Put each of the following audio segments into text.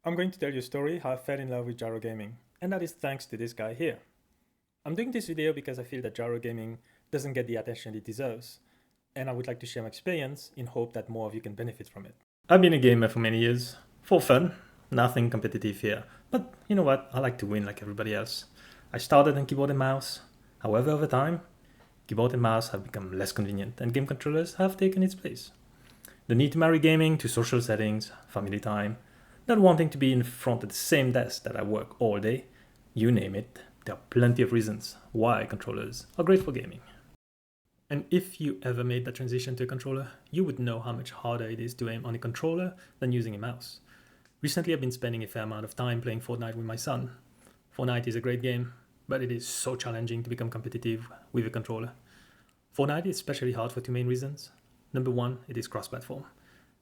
I'm going to tell you a story how I fell in love with gyro gaming, and that is thanks to this guy here. I'm doing this video because I feel that gyro gaming doesn't get the attention it deserves, and I would like to share my experience in hope that more of you can benefit from it. I've been a gamer for many years, for fun, nothing competitive here, but you know what, I like to win like everybody else. I started on keyboard and mouse, however over time, keyboard and mouse have become less convenient and game controllers have taken its place. The need to marry gaming to social settings, family time, not wanting to be in front of the same desk that I work all day, you name it, there are plenty of reasons why controllers are great for gaming. And if you ever made that transition to a controller, you would know how much harder it is to aim on a controller than using a mouse. Recently I've been spending a fair amount of time playing Fortnite with my son. Fortnite is a great game, but it is so challenging to become competitive with a controller. Fortnite is especially hard for two main reasons. Number one, it is cross-platform.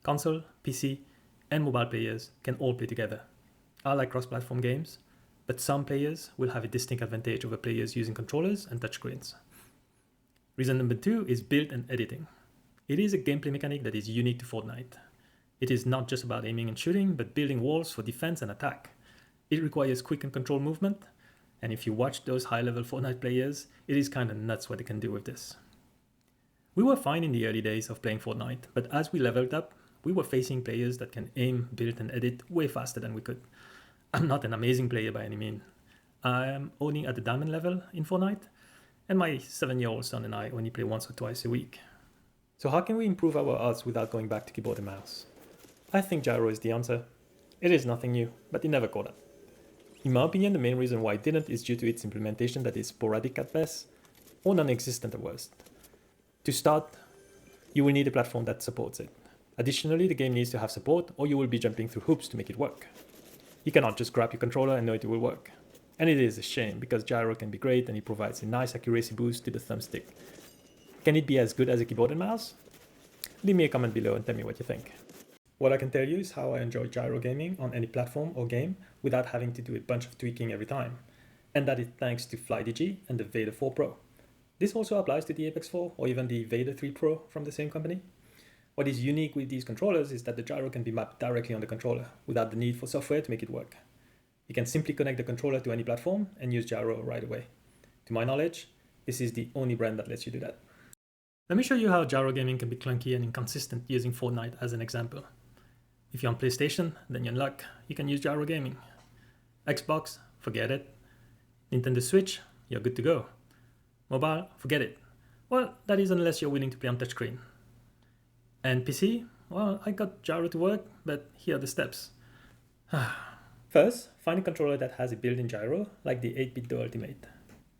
Console, PC, and mobile players can all play together. I like cross-platform games, but some players will have a distinct advantage over players using controllers and touchscreens. Reason number two is build and editing. It is a gameplay mechanic that is unique to Fortnite. It is not just about aiming and shooting, but building walls for defense and attack. It requires quick and controlled movement, and if you watch those high-level Fortnite players, it is kinda nuts what they can do with this. We were fine in the early days of playing Fortnite, but as we leveled up, we were facing players that can aim, build, and edit way faster than we could. I'm not an amazing player by any means. I am only at the diamond level in Fortnite, and my 7-year-old son and I only play once or twice a week. So how can we improve our odds without going back to keyboard and mouse? I think gyro is the answer. It is nothing new, but it never caught up. In my opinion, the main reason why it didn't is due to its implementation that is sporadic at best, or non-existent at worst. To start, you will need a platform that supports it. Additionally, the game needs to have support, or you will be jumping through hoops to make it work. You cannot just grab your controller and know it will work. And it is a shame, because gyro can be great and it provides a nice accuracy boost to the thumbstick. Can it be as good as a keyboard and mouse? Leave me a comment below and tell me what you think. What I can tell you is how I enjoy gyro gaming on any platform or game without having to do a bunch of tweaking every time. And that is thanks to Flydigi and the Vader 4 Pro. This also applies to the Apex 4 or even the Vader 3 Pro from the same company. What is unique with these controllers is that the gyro can be mapped directly on the controller without the need for software to make it work. You can simply connect the controller to any platform and use gyro right away. To my knowledge, this is the only brand that lets you do that. Let me show you how gyro gaming can be clunky and inconsistent using Fortnite as an example. If you're on PlayStation, then you're in luck, you can use gyro gaming. Xbox, forget it. Nintendo Switch, you're good to go. Mobile, forget it. Well, that is unless you're willing to play on touchscreen. And PC, well, I got gyro to work, but here are the steps. First, find a controller that has a built-in gyro, like the 8-bit Do Ultimate.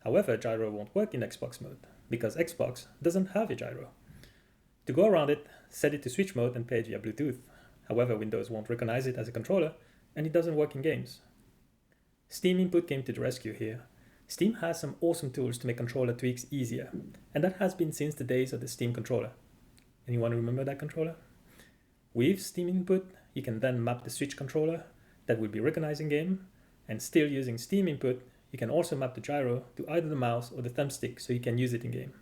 However, gyro won't work in Xbox mode, because Xbox doesn't have a gyro. To go around it, set it to switch mode and play it via Bluetooth. However, Windows won't recognize it as a controller, and it doesn't work in games. Steam Input came to the rescue here. Steam has some awesome tools to make controller tweaks easier, and that has been since the days of the Steam controller. Anyone remember that controller? With Steam Input, you can then map the Switch controller that will be recognized in game, and still using Steam Input, you can also map the gyro to either the mouse or the thumbstick so you can use it in game.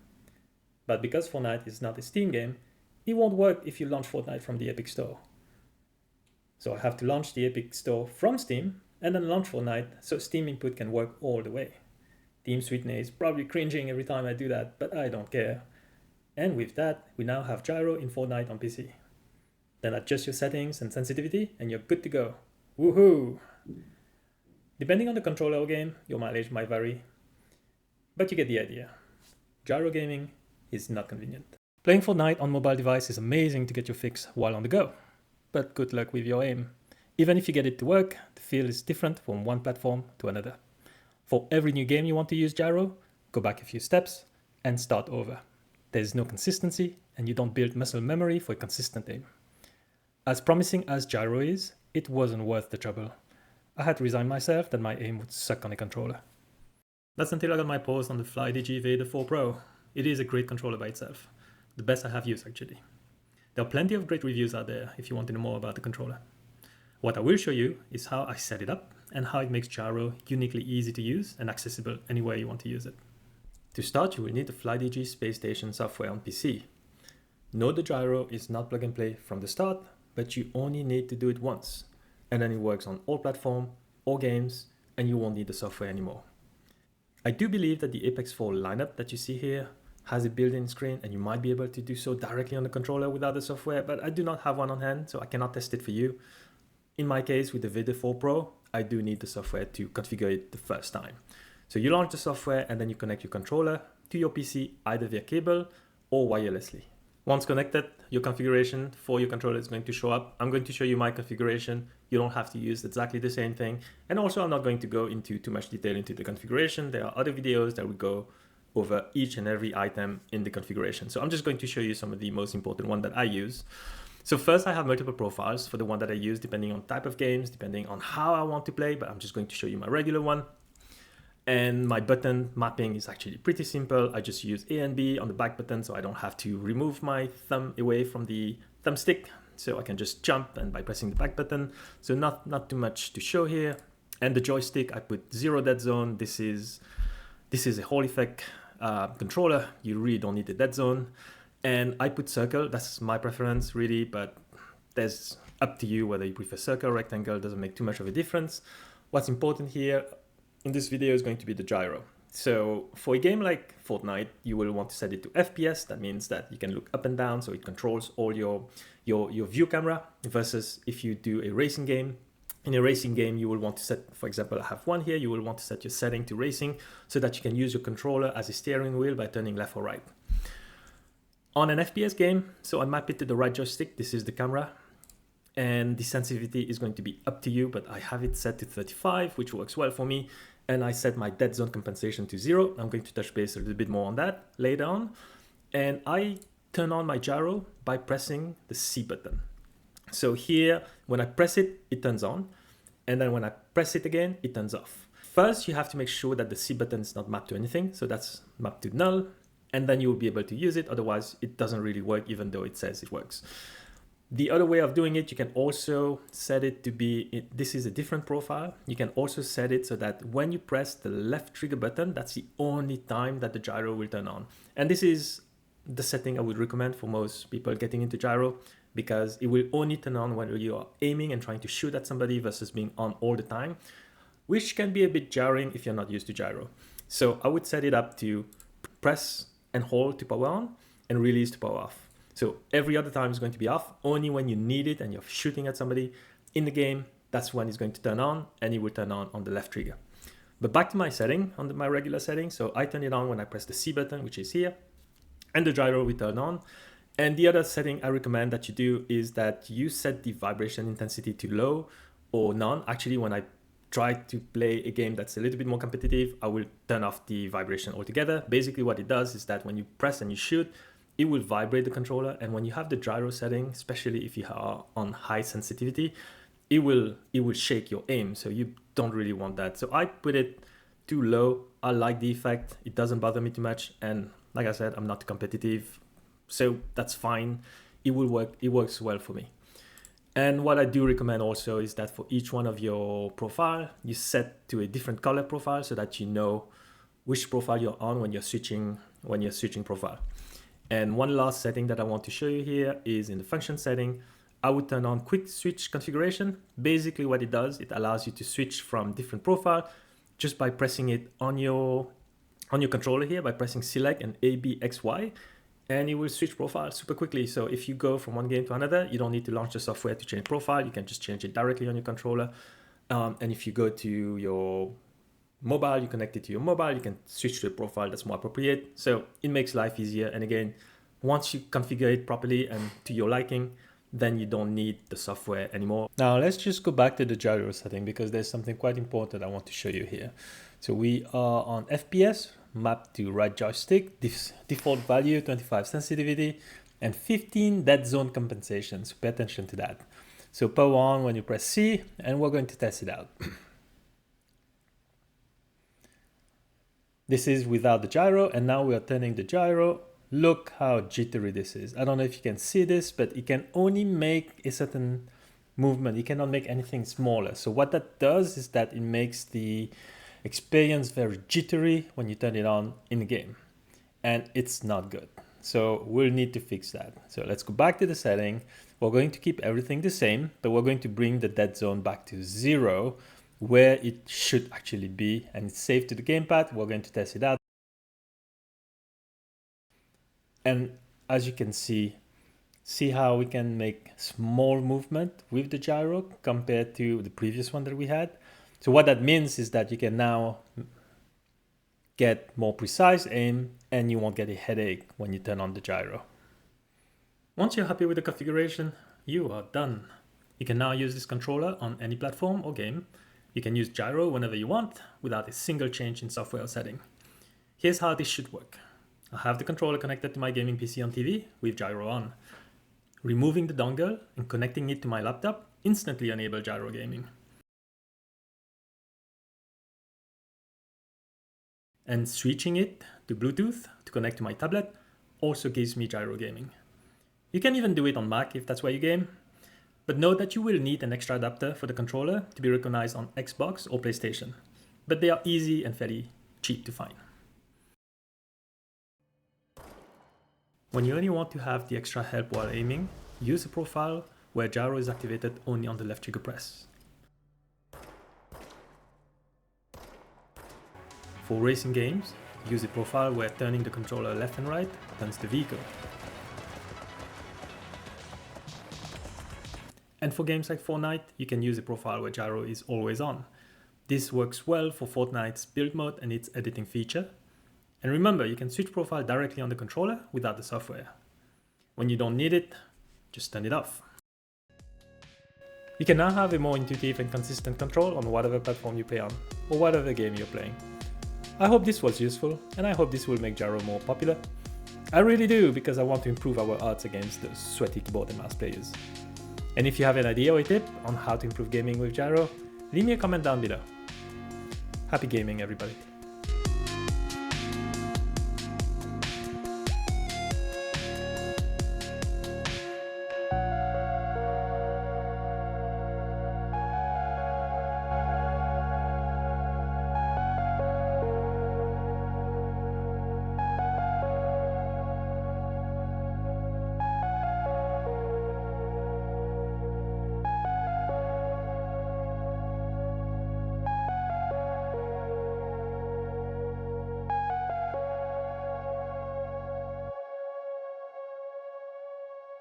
But because Fortnite is not a Steam game, it won't work if you launch Fortnite from the Epic Store. So I have to launch the Epic Store from Steam and then launch Fortnite so Steam Input can work all the way. Team Sweetney is probably cringing every time I do that, but I don't care. And with that, we now have gyro in Fortnite on PC. Then adjust your settings and sensitivity and you're good to go. Woohoo! Depending on the controller or game, your mileage might vary, but you get the idea. Gyro gaming is not convenient. Playing Fortnite on mobile device is amazing to get your fix while on the go, but good luck with your aim. Even if you get it to work, the feel is different from one platform to another. For every new game you want to use gyro, go back a few steps and start over. There's no consistency and you don't build muscle memory for a consistent aim. As promising as gyro is, it wasn't worth the trouble. I had to resign myself that my aim would suck on a controller. That's until I got my post on the Flydigi Vader 4 Pro. It is a great controller by itself. The best I have used actually. There are plenty of great reviews out there if you want to know more about the controller. What I will show you is how I set it up and how it makes gyro uniquely easy to use and accessible anywhere you want to use it. To start, you will need the Flydigi Space Station software on PC. Note the gyro is not plug and play from the start, but you only need to do it once. and then it works on all platforms, all games, and you won't need the software anymore. I do believe that the Apex 4 lineup that you see here has a built-in screen, and you might be able to do so directly on the controller without the software, but I do not have one on hand, so I cannot test it for you. In my case, with the Vader 4 Pro, I do need the software to configure it the first time. So you launch the software and then you connect your controller to your PC either via cable or wirelessly. Once connected, your configuration for your controller is going to show up. I'm going to show you my configuration. You don't have to use exactly the same thing. And also, I'm not going to go into too much detail into the configuration. There are other videos that will go over each and every item in the configuration. So I'm just going to show you some of the most important ones that I use. So first, I have multiple profiles for the one that I use, depending on type of games, depending on how I want to play, but I'm just going to show you my regular one. And my button mapping is actually pretty simple. I just use A and B on the back button, so I don't have to remove my thumb away from the thumbstick. So I can just jump and by pressing the back button. So not too much to show here. And the joystick, I put 0 dead zone. This is a Hall effect controller. You really don't need a dead zone. And I put circle. That's my preference really, but there's up to you whether you prefer circle, rectangle. Doesn't make too much of a difference. What's important here in this video is going to be the gyro. So for a game like Fortnite, you will want to set it to FPS. That means that you can look up and down, so it controls all your view camera, versus if you do a racing game. In a racing game, you will want to set, for example, I have one here, you will want to set your setting to racing so that you can use your controller as a steering wheel by turning left or right. On an FPS game, so I map it to the right joystick, this is the camera, and the sensitivity is going to be up to you, but I have it set to 35, which works well for me. And I set my dead zone compensation to 0. I'm going to touch base a little bit more on that later on. And I turn on my gyro by pressing the C button. So here, when I press it, it turns on. And then when I press it again, it turns off. First, you have to make sure that the C button is not mapped to anything. So that's mapped to null. And then you will be able to use it. Otherwise, it doesn't really work, even though it says it works. The other way of doing it, you can also set it to be, this is a different profile. You can also set it so that when you press the left trigger button, that's the only time that the gyro will turn on. And this is the setting I would recommend for most people getting into gyro, because it will only turn on when you are aiming and trying to shoot at somebody versus being on all the time, which can be a bit jarring if you're not used to gyro. So I would set it up to press and hold to power on and release to power off. So every other time is going to be off. Only when you need it and you're shooting at somebody in the game, that's when it's going to turn on, and it will turn on the left trigger. But back to my setting, on my regular setting. So I turn it on when I press the C button, which is here, and the gyro will turn on. And the other setting I recommend that you do is that you set the vibration intensity to low or none. Actually, when I try to play a game that's a little bit more competitive, I will turn off the vibration altogether. Basically what it does is that when you press and you shoot, it will vibrate the controller, and when you have the gyro setting, especially if you are on high sensitivity, it will shake your aim, so you don't really want that. So I put it too low. I like the effect. It doesn't bother me too much, and like I said, I'm not competitive, so that's fine. It will work. It works well for me. And what I do recommend also is that for each one of your profile, you set to a different color profile so that you know which profile you're on when you're switching profile. And one last setting that I want to show you here is in the function setting. I would turn on quick switch configuration. Basically what it does, it allows you to switch from different profile just by pressing it on your controller here, by pressing select and A, B, X, Y, and it will switch profile super quickly. So if you go from one game to another, you don't need to launch the software to change profile. You can just change it directly on your controller. And if you go to your mobile, you connect it to your mobile, you can switch to a profile that's more appropriate. So it makes life easier. And again, once you configure it properly and to your liking, then you don't need the software anymore. Now let's just go back to the gyro setting, because there's something quite important I want to show you here. So we are on FPS, mapped to right joystick, default value, 25 sensitivity, and 15 dead zone compensation. So pay attention to that. So power on when you press C, and we're going to test it out. This is without the gyro, and now we are turning the gyro. Look how jittery this is. I don't know if you can see this, but it can only make a certain movement. It cannot make anything smaller. So what that does is that it makes the experience very jittery when you turn it on in the game, and it's not good. So we'll need to fix that. So let's go back to the setting. We're going to keep everything the same, but we're going to bring the dead zone back to 0, where it should actually be, and it's safe to the gamepad. We're going to test it out. And as you can see how we can make small movement with the gyro compared to the previous one that we had. So what that means is that you can now get more precise aim and you won't get a headache when you turn on the gyro. Once you're happy with the configuration, you are done. You can now use this controller on any platform or game. You can use gyro whenever you want without a single change in software or setting. Here's how this should work. I have the controller connected to my gaming PC on TV with gyro on. Removing the dongle and connecting it to my laptop instantly enables gyro gaming. And switching it to Bluetooth to connect to my tablet also gives me gyro gaming. You can even do it on Mac if that's where you game, but note that you will need an extra adapter for the controller to be recognized on Xbox or PlayStation, but they are easy and fairly cheap to find. When you only want to have the extra help while aiming, use a profile where gyro is activated only on the left trigger press. For racing games, use a profile where turning the controller left and right turns the vehicle. And for games like Fortnite, you can use a profile where gyro is always on. This works well for Fortnite's build mode and its editing feature. And remember, you can switch profile directly on the controller without the software. When you don't need it, just turn it off. You can now have a more intuitive and consistent control on whatever platform you play on, or whatever game you're playing. I hope this was useful, and I hope this will make gyro more popular. I really do, because I want to improve our odds against the sweaty keyboard and mouse players. And if you have an idea or a tip on how to improve gaming with gyro, leave me a comment down below. Happy gaming, everybody.